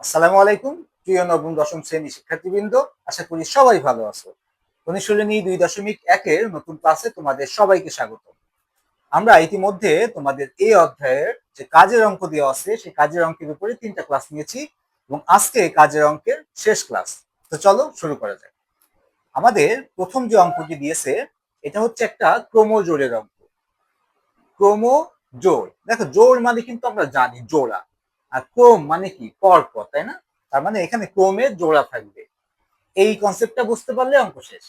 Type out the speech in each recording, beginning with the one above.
আসসালামু আলাইকুম প্রিয় নবম দশম শ্রেণী শিক্ষার্থীবৃন্দ, আশা করি সবাই ভালো আছো। অনুশীলনী 2.1-এর নতুন ক্লাসে তোমাদের সবাইকে স্বাগত। আমরা ইতিমধ্যে তোমাদের এই অধ্যায়ের যে কাজের অঙ্ক দেওয়া আছে সেই কাজের অঙ্কের উপরে 3টা ক্লাস নিয়েছি এবং আজকে কাজের অঙ্কের শেষ ক্লাস। তো চলো শুরু করা যাক। আমাদের প্রথম যে অঙ্কটি দিয়েছে এটা হচ্ছে একটা ক্রমজোড়ের অঙ্ক। ক্রমজোড়, দেখো জোড় মানে কিন্তু আমরা জানি জোড়া, আর ক্রম মানে কি পরপর, তাই না? তার মানে এখানে ক্রমে জোড়া থাকবে। এই কনসেপ্টটা বুঝতে পারলে অঙ্ক শেষ।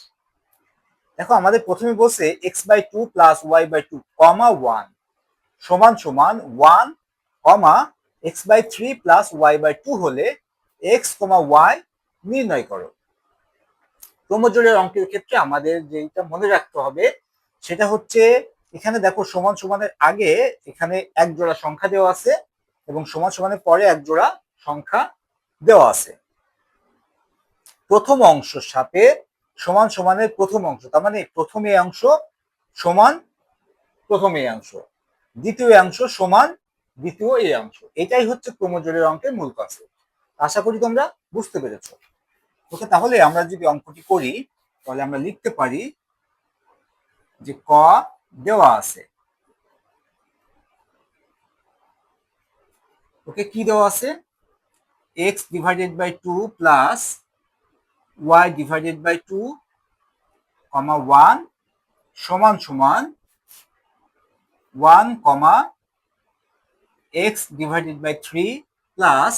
দেখো আমাদের প্রথমে বলছে x/2 প্লাস y/2 কমা 1 সমান সমান 1 কমা x/3 প্লাস y/2 হলে x, y নির্ণয় করো। ক্রমজোড়ের অঙ্কের ক্ষেত্রে আমাদের যেটা মনে রাখতে হবে সেটা হচ্ছে এখানে দেখো সমান সমানের আগে এখানে এক জোড়া সংখ্যা দেওয়া আছে এবং সমান সমানের পরে এক জোড়া সংখ্যা দেওয়া আছে। প্রথম অংশের সাথে সমান সমানের প্রথম অংশ, তার মানে প্রথম এই অংশ সমান প্রথম এই অংশ, দ্বিতীয় অংশ সমান দ্বিতীয় এই অংশ। এটাই হচ্ছে ক্রমজোড়ের অঙ্কের মূল কনসেপ্ট। আশা করি তোমরা বুঝতে পেরেছো। ওকে, তাহলে আমরা যদি অঙ্কটি করি তাহলে আমরা লিখতে পারি যে ক দেওয়া আছে। ওকে, কি দেওয়া আছে? x/2 প্লাস y/2 কমা 1 সমান সমান 1 কমা x/3 প্লাস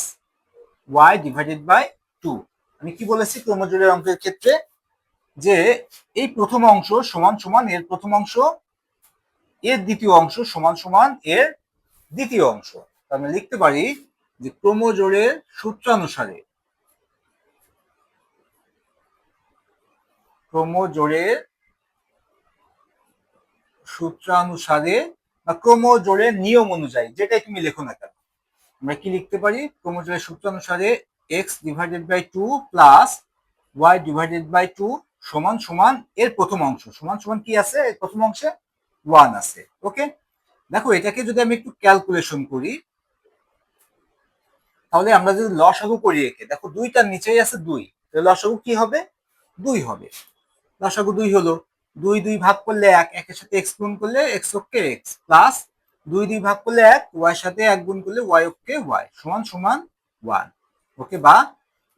y/2। আমি কি বলেছি ক্রমজোড়ের অঙ্কের ক্ষেত্রে যে এই প্রথম অংশ সমান সমান এর প্রথম অংশ, এর দ্বিতীয় অংশ সমান সমান এর দ্বিতীয় অংশ। আমি লিখতে পারি যে ক্রমজোড়ের সূত্রানুসারে ক্রমজোড়ের সূত্রানুসারে বা ক্রমজোড়ের নিয়ম অনুযায়ী, যেটাই তুমি লেখো না কেন, আমরা কি লিখতে পারি? ক্রমজোড়ের সূত্রানুসারে x/2 প্লাস y/2 সমান সমান এর প্রথম অংশ সমান সমান কি আছে? এর প্রথম অংশে 1 আছে। ওকে, দেখো এটাকে যদি আমি একটু ক্যালকুলেশন করি তাহলে আমরা যদি লসাগু করি একে, দেখো দুইটার নিচেই আছে 2, লসাগু কি হবে? 2 হবে। লসাগু 2 হলো, 2 2 ভাগ করলে 1, একের সাথে x গুণ করলে x অক্ষে x প্লাস 2 2 ভাগ করলে 1, y এর সাথে 1 গুণ করলে y অক্ষে y সমান সমান 1। ওকে, বা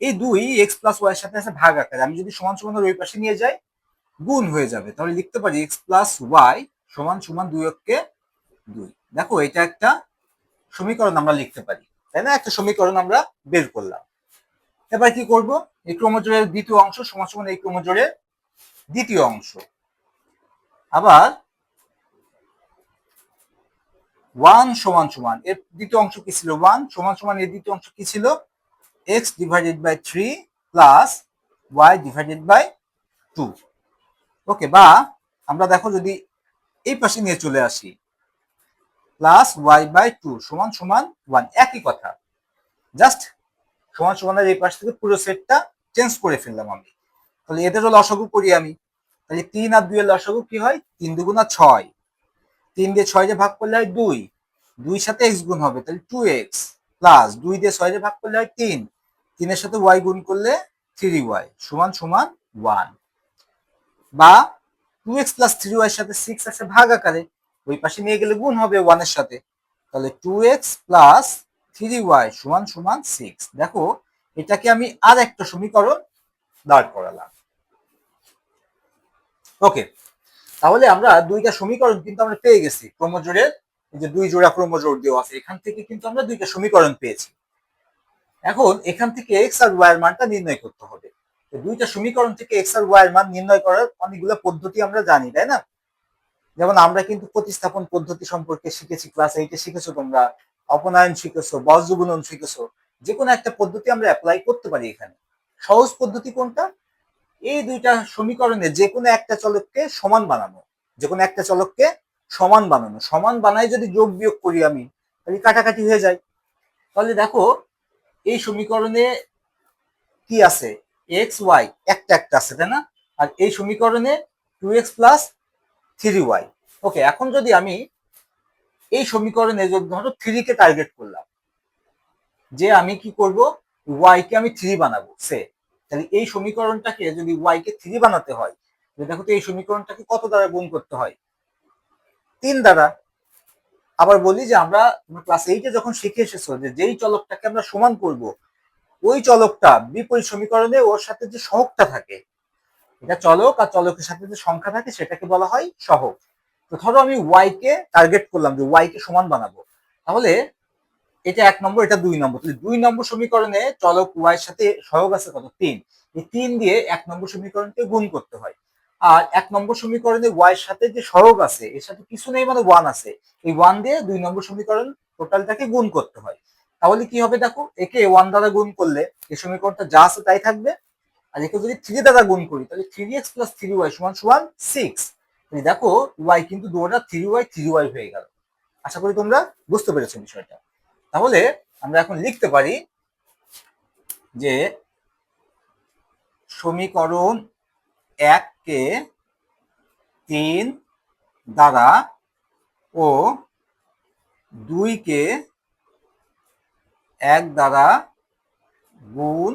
এই 2 x প্লাস y এর সাথে আছে ভাগ আকারে, আমি যদি সমান সমান ওই পাশে নিয়ে যাই গুণ হয়ে যাবে, তাহলে লিখতে পারি x প্লাস y সমান সমান 2 অক্ষে 2। দেখো এটা একটা সমীকরণ আমরা লিখতে পারি, তাই না? একটা সমীকরণ আমরা বের করলাম। এবার কি করব? এই ক্রমজোড়ের দ্বিতীয় অংশ সমান সমান এই ক্রমজোড়ের দ্বিতীয় অংশ। আবার 1 সমান সমান এর দ্বিতীয় অংশ কি ছিল? 1 সমান সমান এর দ্বিতীয় অংশ কি ছিল? x/3 plus y/2। ওকে, বা আমরা দেখো যদি এই পাশে নিয়ে চলে আসি প্লাস y/2 সমান সমান 1, একই কথা, জাস্ট সমান সমানের এই পাশ থেকে পুরো সেটটা চেঞ্জ করে ফেললাম আমি। তাহলে এদেরও লসাগু করি আমি, তাহলে 3 আর 2 এর লসাগু কি হয়? 3 2 6, 3 দিয়ে 6 দিয়ে ভাগ করলে হয় 2, 2 সাথে x গুণ হবে তাহলে 2x প্লাস 2 দিয়ে 6 দিয়ে ভাগ করলে হয় 3, 3 এর সাথে y গুণ করলে 3y সমান সমান 1। বা 2x প্লাস 3y এর সাথে 6 আছে ভাগ আকারে, ওই পাশে নিয়ে গেলে গুণ হবে 1 এর সাথে, তাহলে 2x প্লাস 3y সমান সমান 6। দেখো এটাকে আমি আর একটা সমীকরণ দাঁড় করালাম। ওকে, তাহলে আমরা দুইটা সমীকরণ কিন্তু আমরা পেয়ে গেছি ক্রমজোড়ের, এই যে 2 জোড়া ক্রমজোড় দেওয়া আছে এখান থেকে কিন্তু আমরা দুইটা সমীকরণ পেয়েছি। এখন এখান থেকে এক্স আর ওয়াই এর মানটা নির্ণয় করতে হবে। দুইটা সমীকরণ থেকে এক্স আর ওয়াই এর মান নির্ণয় করার অনেকগুলো পদ্ধতি আমরা জানি, তাই না? যেমন আমরা কিন্তু প্রতিস্থাপন পদ্ধতি সম্পর্কে শিখেছি, ক্লাস 8-এ শিখেছো তোমরা, অপনয়ন শিখেছো, বজ্রগুণন শিখেছো। যে কোনো একটা পদ্ধতি আমরা অ্যাপ্লাই করতে পারি এখানে। সহজ পদ্ধতি কোনটা? এই দুইটা সমীকরণে যে কোনো একটা চলককে সমান বানানো, যে কোনো একটা চলককে সমান বানানো, সমান বানায় যদি যোগ বিয়োগ করি আমি তাহলে কাটাকাটি হয়ে যায়। তাহলে দেখো এই সমীকরণে কি আছে? এক্স ওয়াই একটা একটা আছে, তাই না? আর এই সমীকরণে 2x প্লাস 3y। ওকে, এখন যদি আমি এই সমীকরণে যদি ধরো 3 কে টার্গেট করলাম, যে আমি কি করব ওয়াই কে আমি 3 বানাবো সে, তাহলে এই সমীকরণটাকে যদি ওয়াই কে 3 বানাতে হয়, দেখো তো এই সমীকরণটাকে কত দ্বারা গুণ করতে হয়? 3 দ্বারা। আবার বলি যে আমরা ক্লাস 8 যখন শিখে এসেছো যে যেই চলকটাকে আমরা সমান করব, ওই চলকটা বিপরীত সমীকরণে ওর সাথে যে সহগটা থাকে, এটা চলক আর চলকের সাথে যে সংখ্যা থাকে সেটাকে বলা হয় সহগ। তো ধরো আমি ওয়াই কে টার্গেট করলাম যে ওয়াই কে সমান বানাবো, তাহলে এটা 1 নম্বর, এটা 2 নম্বর, তাহলে 2 নম্বর সমীকরণে চলক ওয়াই এর সাথে সহগ আছে কত? 3। এই 3 দিয়ে 1 নম্বর সমীকরণকে গুণ করতে হয়। আর 1 নম্বর সমীকরণে ওয়াই এর সাথে যে সহগ আছে এর সাথে কিছু নেই, মানে 1 আছে, এই 1 দিয়ে 2 নম্বর সমীকরণ টোটালটাকে গুণ করতে হয়। তাহলে কি হবে দেখো, একে 1 দ্বারা গুণ করলে এই সমীকরণটা যা আছে তাই থাকবে। আর একে যদি 3 দ্বারা গুণ করি তাহলে 3x প্লাস 3y সমান সমান 6। দেখো y কিন্তু দুটোটা 3y হয়ে গেল। আশা করি তোমরা বুঝতে পেরেছো বিষয়টা। তাহলে আমরা এখন লিখতে পারি যে সমীকরণ 1 কে 3 দ্বারা ও 2 কে 1 দ্বারা গুণ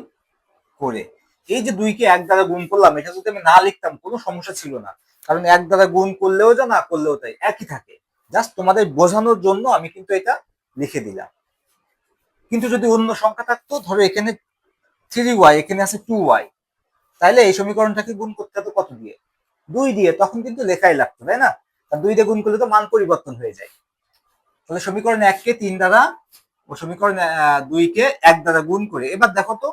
করে, এই যে 2 কে 1 দ্বারা গুণ করলাম, এটা যদি আমি না লিখতাম কোনো সমস্যা ছিল না, কারণ 1 দ্বারা গুণ করলেও যা না করলেও তাই একই থাকে। জাস্ট তোমাদের বোঝানোর জন্য আমি কিন্তু এটা লিখে দিলাম। কিন্তু যদি অন্য সংখ্যা থাকতো, ধরো এখানে 3y, এখানে আছে 2y, তাইলে এই সমীকরণটাকে গুণ করতে হতো কত দিয়ে? 2 দিয়ে, তখন কিন্তু লেখাই লাগতো, তাই না? আর 2 দিয়ে গুণ করলে তো মান পরিবর্তন হয়ে যায়। তাহলে সমীকরণ 1 কে 3 দ্বারা ও সমীকরণ 2 কে 1 দ্বারা গুণ করে, এবার দেখো তো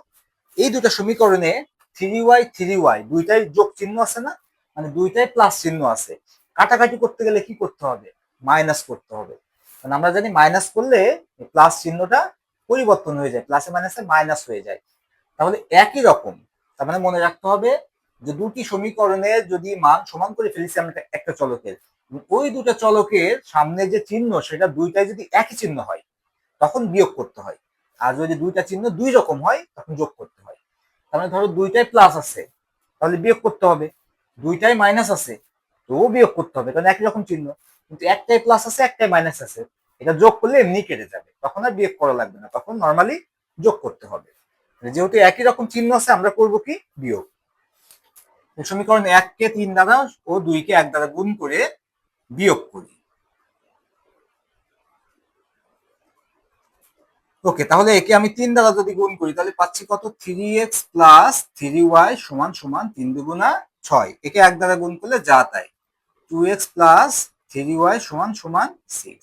এই দুটো সমীকরণে 3y দুইটাই যোগ চিহ্ন আছে না, মানে দুইটাই প্লাস চিহ্ন আছে। কাটাকাটি করতে গেলে কি করতে হবে? মাইনাস করতে হবে। কারণ আমরা জানি মাইনাস করলে প্লাস চিহ্নটা পরিবর্তন হয়ে যায়, প্লাসে মাইনাসে মাইনাস হয়ে যায়। তাহলে একই রকম, তার মানে মনে রাখতে হবে যে দুটি সমীকরণের যদি মান সমান করে ফেলেছি আমরা একটা চলকের, ওই দুটো চলকের সামনে যে চিহ্ন সেটা দুইটাই যদি একই চিহ্ন হয় তখন বিয়োগ করতে হয়। আর যদি দুইটা চিহ্ন দুই রকম হয় তখন যোগ করতে হয়। তার মানে ধরো দুইটাই প্লাস আছে, তাহলে বিয়োগ করতে হবে। দুইটাই মাইনাস আছে, তো বিয়োগ করতে হবে, কারণ একই রকম চিহ্ন। কিন্তু একটাই প্লাস আছে, একটাই মাইনাস আছে, এটা যোগ করলে এমনি কেটে যাবে, তখন আর বিয়োগ করা লাগবে না, তখন নর্মালি যোগ করতে হবে। যেহেতু একই রকম চিহ্ন আছে, আমরা করব কি? বিয়োগ। সমীকরণ 1 কে 3 দ্বারা ও 2 কে 1 দ্বারা গুণ করে বিয়োগ করি। ওকে, তাহলে একে আমি 3 দ্বারা যদি গুণ করি তাহলে পাচ্ছি কত? 3x প্লাস 3y সমান সমান 3 দুগুণা 6। একে 1 দ্বারা গুণ করলে যা তাই, 2x প্লাস 3y সমান সমান 6।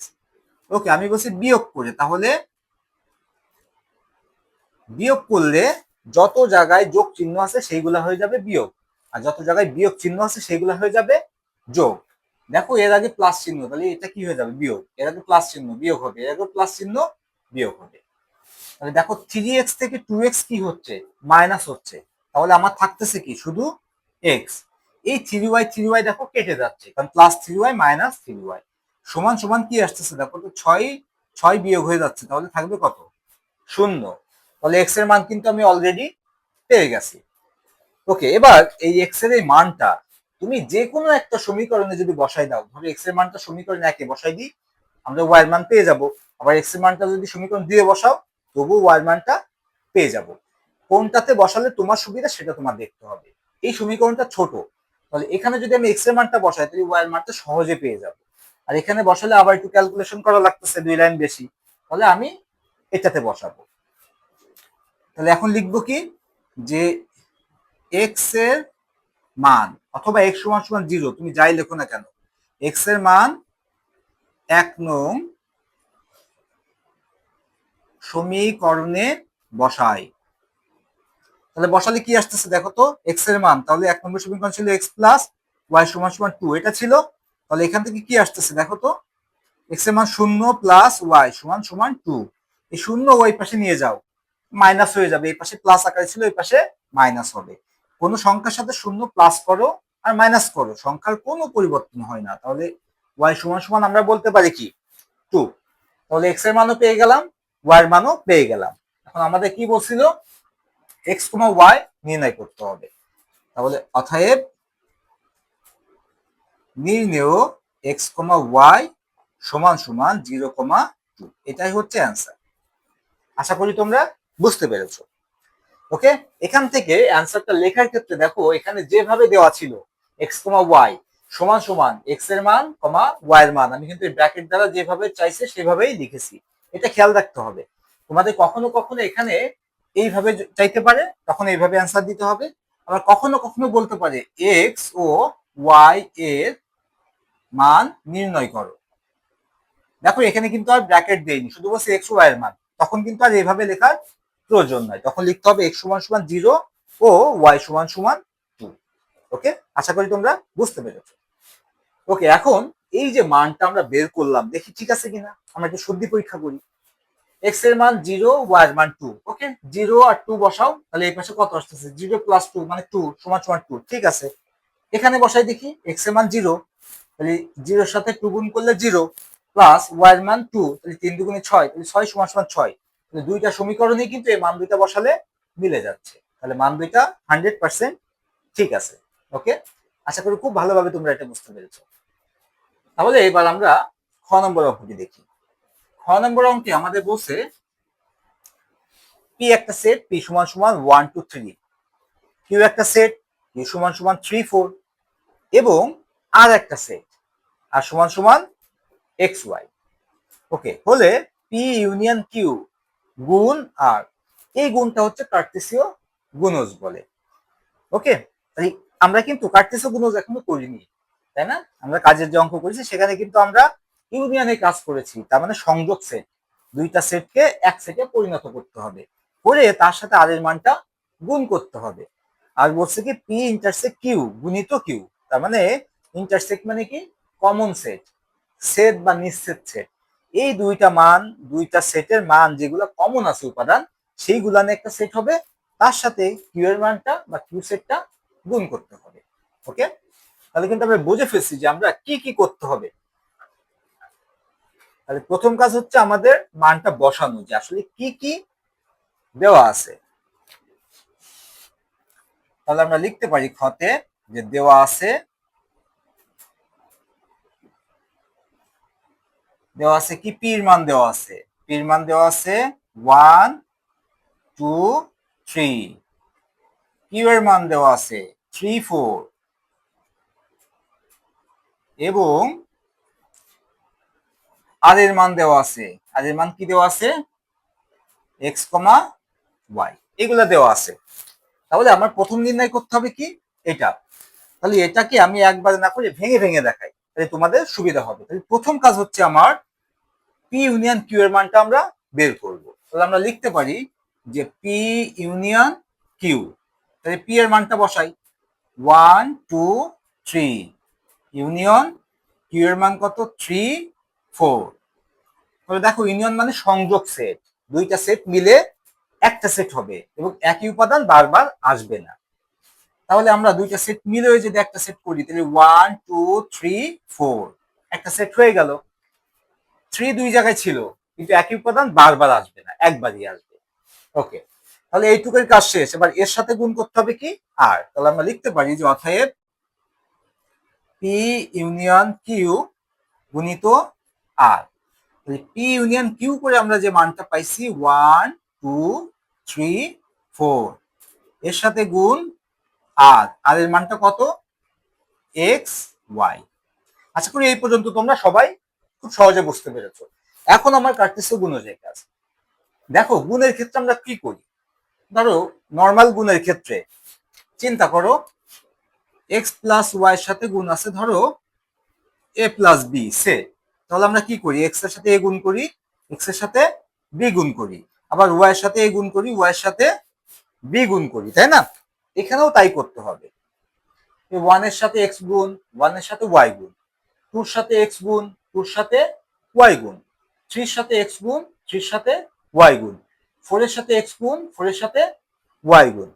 ওকে, আমি বলছি বিয়োগ করে, তাহলে বিয়োগ করলে যত জায়গায় যোগ চিহ্ন আছে সেইগুলা হয়ে যাবে বিয়োগ, আর যত জায়গায় বিয়োগ চিহ্ন আছে সেইগুলা হয়ে যাবে যোগ। দেখো এর আগে প্লাস চিহ্ন, তাহলে এটা কি হয়ে যাবে? বিয়োগ। এর আগে প্লাস চিহ্ন, বিয়োগ হবে। এর আগে প্লাস চিহ্ন, বিয়োগ হবে। তাহলে দেখো 3x থেকে 2x কি হচ্ছে? মাইনাস হচ্ছে। তাহলে আমার থাকতেছে কি? শুধু x। এই 3y দেখো কেটে যাচ্ছে, কারণ প্লাস 3y মাইনাস 3y সমান সমান কি আসতেছে দেখো তো? 6 বিয়োগ হয়ে যাচ্ছে, তাহলে থাকবে কত? 0। তাহলে x এর মান কিন্তু আমি অলরেডি পেয়ে গেছি। ওকে, এবার এই x এর এই মানটা তুমি যে কোনো একটা সমীকরণে যদি বসাই দাও, ধরো x এর মানটা সমীকরণ 1 এ বসাই দিই, আমরা y এর মান পেয়ে যাব। আবার x এর মানটা যদি সমীকরণ 2 এ বসাও, তবু y এর মানটা পেয়ে যাব। কোনটাতে বসালে তোমার সুবিধা সেটা তোমার দেখতে হবে। এই সমীকরণটা ছোট, তাহলে এখানে যদি আমি x এর মানটা বসাই তাহলে y এর মানটা সহজে পেয়ে যাব। আর এখানে বসালে আবার একটু ক্যালকুলেশন করা লাগতেছে, 2 লাইন বেশি, তাহলে আমি এটাতে বসাবো। তাহলে এখন লিখবো কি? যে x এর মান, অথবা x সমান সমান 0, তুমি যাই লেখো না কেন, x এর মান 1 নং সমীকরণে বসাই। তাহলে বসালে কি আসতেছে দেখো তো? x এর মান, তাহলে 1 নম্বর সমীকরণ ছিল x প্লাস y সমান সমান 2, এটা ছিল। তাহলে এখান থেকে কি আসতেছে দেখো তো? x এর মান 0 প্লাস y সমান সমান 2। এই 0 ওই পাশে নিয়ে যাও, মাইনাস হয়ে যাবে। এই পাশে প্লাস আকারে ছিল, এই পাশে মাইনাস হবে। কোন সংখ্যার সাথে 0 প্লাস করো আর মাইনাস করো, সংখ্যার কোনো পরিবর্তন হয় না। তাহলে y সমান সমান আমরা বলতে পারি কি? 2। তাহলে x এর মানও পেয়ে গেলাম, y এর মানও পেয়ে গেলাম। এখন আমাদের কি বলছিল? x, y নির্ণয় করতে হবে। তাহলে অতএব নির্ণেয় x, y সমান সমান 0, 2, এটাই হচ্ছে অ্যান্সার। আশা করি তোমরা বুঝতে পেরেছো। ওকে, এখান থেকে অ্যান্সারটা লেখার ক্ষেত্রে দেখো এখানে যেভাবে দেওয়া ছিল এক্স কমা ওয়াই সমান সমান এক্স এর মান কমা ওয়াই এর মান, আমি কিন্তু এই ব্র্যাকেট দ্বারা যেভাবে চাইছে সেভাবেই লিখেছি। এটা খেয়াল রাখতে হবে। তোমাদের কখনো কখনো এখানে এইভাবে চাইতে পারে, তখন এইভাবে অ্যান্সার দিতে হবে। আবার কখনো কখনো বলতে পারে এক্স ও ওয়াই এর মান নির্ণয় করো। দেখো এখানে কিন্তু আর ব্র্যাকেট দেয়নি, শুধু বলছে এক্স ওয়াই এর মান, তখন কিন্তু আর এইভাবে লেখার প্রয়োজন নয়, তখন লিখতে হবে এক্স সমান সমান 0 ও ওয়াই সমান সমান 2। ওকে, আশা করি তোমরা বুঝতে পেরেছো। ওকে, এখন এই যে মানটা আমরা বের করলাম, দেখি ঠিক আছে কিনা, আমরা একটু শুদ্ধি পরীক্ষা করি। এক্স এর মান 0, ওয়াই এর মান 2। ওকে, 0 আর 2 বসাও, তাহলে এই পাশে কত আসতেছে, 0 প্লাস 2 মানে 2 সমান সমান 2। ঠিক আছে, এখানে বসাই দেখি এক্স এর মান 0, তাহলে 0 এর সাথে 2 গুণ করলে 0 প্লাস ওয়াই এর মান 2, তাহলে 3 দুগুণে 6, তাহলে 6 সমান সমান 6। তাহলে দুইটা সমীকরণেই কিন্তু এই মান দুইটা বসালে মিলে যাচ্ছে, তাহলে মান দুইটা 100% ঠিক আছে। ওকে, আশা করি খুব ভালোভাবে তোমরা এটা বুঝতে পেরেছো। তাহলে এবার আমরা খ নম্বর অঙ্কটি দেখি। খ নম্বর অঙ্কে আমাদের বলছে পি একটা সেট, পি সমান সমান 1 2 3, কিউ একটা সেট, কিউ সমান সমান 3 4, এবং আর একটা সেট আর সমান সমান এক্স ওয়াই। ওকে, হলে পি ইউনিয়ন কিউ গুণ আর, এই গুণটা হচ্ছে কার্টেসীয় গুণজ বলে। ওকে, তাই আমরা কিন্তু কার্টেসীয় গুণজ এখনো করিনি, তাই না? আমরা কাজের যে অঙ্ক করেছি সেখানে কিন্তু আমরা ইউনিয়নে কাজ করেছি, তার মানে সংযোগ সেট, দুইটা সেটকে এক সেটে পরিণত করতে হবে, করে তার সাথে আর এর মানটা গুণ করতে হবে। আর বলছে কি পি ইন্টারসেক্ট কিউ গুণিত কিউ, তার মানে ইন্টারসেক্ট মানে কি কমন সেট, সেট বা নিঃসেট সেট, এই দুইটা মান, দুইটা সেটের মান যেগুলো কমন আছে উপাদান, সেইগুলা নিয়ে একটা সেট হবে, তার সাথে কিউ এর মানটা বা কিউ সেটটা গুণ করতে হবে। ওকে, তাহলে কিন্তু আমরা বুঝে ফেলছি যে আমরা কি কি করতে হবে। তাহলে প্রথম কাজ হচ্ছে আমাদের মানটা বসানো, যে আসলে কি কি দেওয়া আছে। তাহলে আমরা লিখতে পারি খতে যে দেওয়া আছে, দেওয়া আছে কি পির মান দেওয়া আছে, পির মান দেওয়া আছে 1 2 3, কিউ এর মান দেওয়া আছে 3 4, এবং আর এর মান দেওয়া আছে, আর এর মান কি দেওয়া আছে এক্স কমা ওয়াই, এগুলা দেওয়া আছে। তাহলে আমার প্রথম নির্ণয় করতে হবে কি এটা, তাহলে এটাকে আমি একবার না করে ভেঙে ভেঙে দেখাই, তাহলে তোমাদের সুবিধা হবে। তাহলে প্রথম কাজ হচ্ছে আমার পি ইউনিয়ন কিউ এর মানটা আমরা বের করব। তাহলে আমরা লিখতে পারি যে পি ইউনিয়ন কিউ, তাহলে পি এর মানটা বসাই 1 2 3, ইউনিয়ন কিউ এর মান কত 3 4। তাহলে দেখো ইউনিয়ন মানে সংযোগ সেট, দুইটা সেট মিলে একটা সেট হবে এবং একই উপাদান বারবার আসবে না। তাহলে আমরা দুইটা সেট মিলে যদি একটা সেট করি, তাহলে 1 2 3 4 একটা সেট হয়ে গেল। 3 দুই জায়গায় ছিল, কিন্তু একই উপাদান বারবার আসবে না, একবারই আসবে। ওকে, তাহলে এইটুকুর কাজ শেষ। এবার এর সাথে গুণ করতে হবে কি আর, তাহলে আমরা লিখতে পারি যে অতএব পি ইউনিয়ন কিউ গুণিত আর, পি ইউনিয়ন কিউ করে আমরা যে মানটা পাইছি 1 2 3 4, এর সাথে গুণ আর, আর এর মানটা কত এক্স ওয়াই। আশা করি এই পর্যন্ত তোমরা সবাই খুব সহজে বুঝতে পেরেছো। এখন আমার কাটতেছে গুণজের কাজ। দেখো গুণের ক্ষেত্রে আমরা কি করি, ধরো নর্মাল গুণের ক্ষেত্রে চিন্তা করো এক্স প্লাস ওয়াই এর সাথে গুণ আছে ধরো এ প্লাস বি সে, তাহলে আমরা কি করি এক্স এর সাথে এ গুণ করি, এক্স এর সাথে বি গুণ করি, আবার ওয়াই এর সাথে এ গুণ করি, ওয়াই এর সাথে বি গুণ করি, তাই না? এখানেও তাই করতে হবে, ওয়ান এর সাথে এক্স গুণ, ওয়ান এর সাথে ওয়াই গুণ, টুর সাথে এক্স গুণ, টুর সাথে ওয়াই গুণ, থ্রির সাথে এক্স গুণ, থ্রির সাথে ওয়াই গুণ, ফোর এর সাথে এক্স গুণ, ফোর এর সাথে ওয়াই গুণ।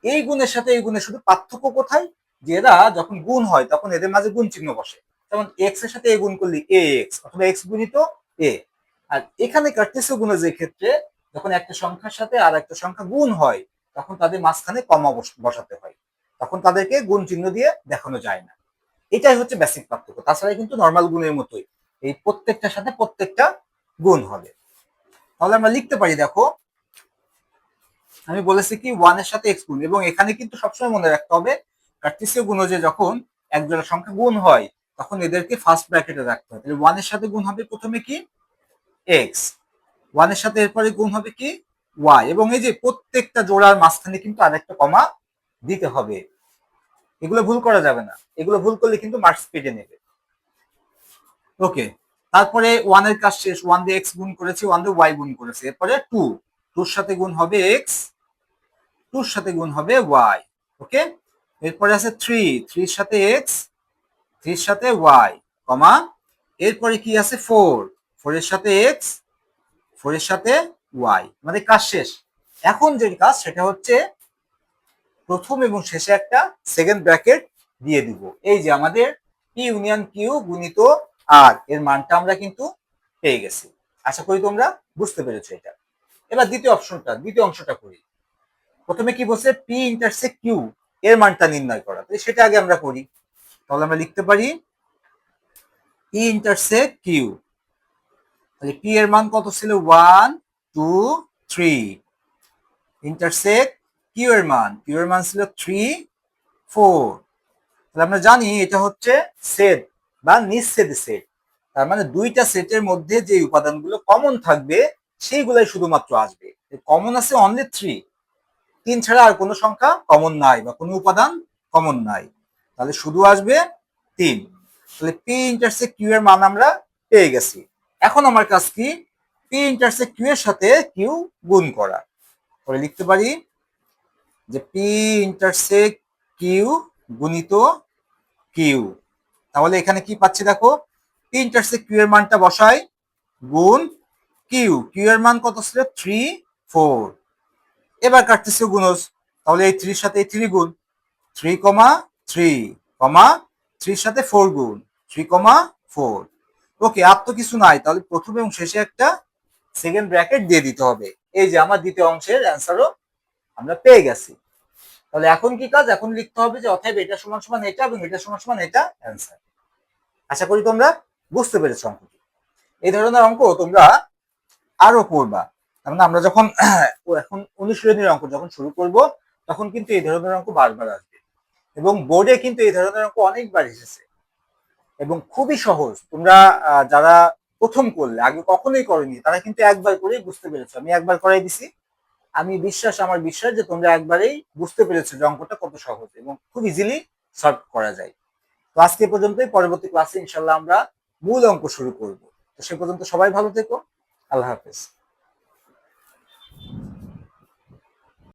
এই গুণের সাথে এই গুণের শুধু পার্থক্য কোথায়, যে এরা যখন গুণ হয় তখন এদের মাঝে গুণ চিহ্ন বসে, যেমন এক্স এর সাথে এ গুণ করলি এ এক্স অথবা এক্স গুণিত এ। আর এখানে কার্টেসীয় গুণের ক্ষেত্রে যখন একটা সংখ্যার সাথে আর একটা সংখ্যা গুণ হয় তখন তাদের মাঝখানে কমা বসাতে হয়, তখন তাদেরকে গুণ চিহ্ন দিয়ে দেখানো যায় না। এটাই হচ্ছে বেসিক পার্থক্য, তাছাড়া কিন্তু নর্মাল গুণের মতোই এই প্রত্যেকটার সাথে প্রত্যেকটা গুণ হবে। তাহলে আমরা লিখতে পারি দেখো আমি বলেছি কি 1 এর সাথে এক্স গুণ, এবং এখানে কিন্তু সবসময় মনে রাখতে হবে কার্টেসীয় গুণজে যখন এক জোড়া সংখ্যা গুণ হয় তখন এদেরকে ফার্স্ট ব্র্যাকেটে রাখতে হবে। তাহলে 1 এর সাথে গুণ হবে প্রথমে কি এক্স, 1 এর সাথে এরপরে গুণ হবে কি ওয়াই, এবং এই যে প্রত্যেকটা জোড়ার মাঝখানে কিন্তু আরেকটা কমা দিতে হবে। এগুলো ভুল করা যাবে না, এগুলো ভুল করলে কিন্তু মার্কস কেটে নেবে। ওকে, তারপরে 1 এর কাজ শেষ, 1 দিয়ে এক্স গুণ করেছি, 1 দিয়ে ওয়াই গুণ করেছি, এরপরে 2, 2 এর সাথে গুণ হবে এক্স, 2 এর সাথে গুণ হবে ওয়াই। ওকে, এরপরে আছে 3, 3 এর সাথে এক্স, 3 এর সাথে ওয়াই, কমা, এরপরে কি আছে 4, 4 এর সাথে এক্স, 4 এর সাথে ওয়াই। আমাদের কাজ শেষ। এখন যে কাজ সেটা হচ্ছে প্রথম এবং শেষে একটা সেকেন্ড ব্র্যাকেট দিয়ে দিব। এই যে আমাদের পি ইউনিয়ন কিউ গুণিত আর এর মানটা আমরা কিন্তু পেয়ে গেছি। আশা করি তোমরা বুঝতে পেরেছো এটা। এবার দ্বিতীয় অংশটা করি। প্রথমে কি বলছে, পি ইন্টারসেক্ট কিউ এর মানটা নির্ণয় করা, সেটা আগে আমরা করি। তাহলে আমরা লিখতে পারি পি ইন্টারসেক্ট কিউ। তাহলে পি এর মান কত ছিল, 1 2 3, ইন্টারসেক্ট কিউ এর মান ছিল 3 4। তাহলে আমরা জানি এটা হচ্ছে সেট বা নিঃছেদ সেট। তার মানে দুইটা সেটের মধ্যে যে উপাদানগুলো কমন থাকবে সেইগুলাই শুধুমাত্র আসবে। কমন আছে অনলি 3, 3 ছাড়া আর কোনো সংখ্যা কমন নাই বা কোনো উপাদান কমন নাই, তাহলে শুধু আসবে 3। তাহলে পি ইন্টারসেক্ট কিউ এর মান আমরা পেয়ে গেছি। এখন আমার কাজ কি, পি ইন্টারসেক্ট কিউ এর সাথে কিউ গুণ করা। তাহলে লিখতে পারি যে পি ইন্টারসেক্ট কিউ গুণিত কিউ। তাহলে এখানে কি পাচ্ছি দেখো, পি ইন্টারসেক্ট কিউ এর মানটা বসাই, গুণ কিউ, কিউ এর মান কত ছিল 3 4। এবার কাটতেছে গুণজ, তাহলে এই 3 এর সাথে এই 3 গুণ, 3 3 3 এর সাথে 4 গুণ, 3 4। ওকে, আর তো কিছু নাই, তাহলে প্রথম এবং শেষে একটা সেকেন্ড ব্র্যাকেট দিয়ে দিতে হবে। এই যে আমার দ্বিতীয় অংশের অ্যান্সারও আমরা পেয়ে গেছি। তাহলে এখন কি কাজ, এখন লিখতে হবে যে অতএব এটা সমান সমান এটা এবং এটা সমান সমান এটা অ্যান্সার। আশা করি তোমরা বুঝতে পেরেছো অঙ্কটি। এই ধরনের অঙ্ক তোমরা আরো পড়বা। মানে আমরা যখন এখন অনুশীলনীর অঙ্ক যখন শুরু করব তখন কিন্তু এই ধরনের অঙ্ক বারবার আসবে, এবং বোর্ডে কিন্তু এই ধরনের অঙ্ক অনেকবার এসেছে এবং খুবই সহজ। তোমরা যারা প্রথম করলে, আগে কখনোই করনি, তারা কিন্তু একবার করেই বুঝতে পেরেছো। আমি একবার করাই দিছি, আমার বিশ্বাস যে তোমরা একবারেই বুঝতে পেরেছো যে অঙ্কটা কত সহজ এবং খুব ইজিলি সলভ করা যায়। তো আজকে পর্যন্তই, পরবর্তী ক্লাসে ইনশাল্লাহ আমরা মূল অঙ্ক শুরু করব। তো সে পর্যন্ত সবাই ভালো থেকো, আল্লাহ হাফেজ।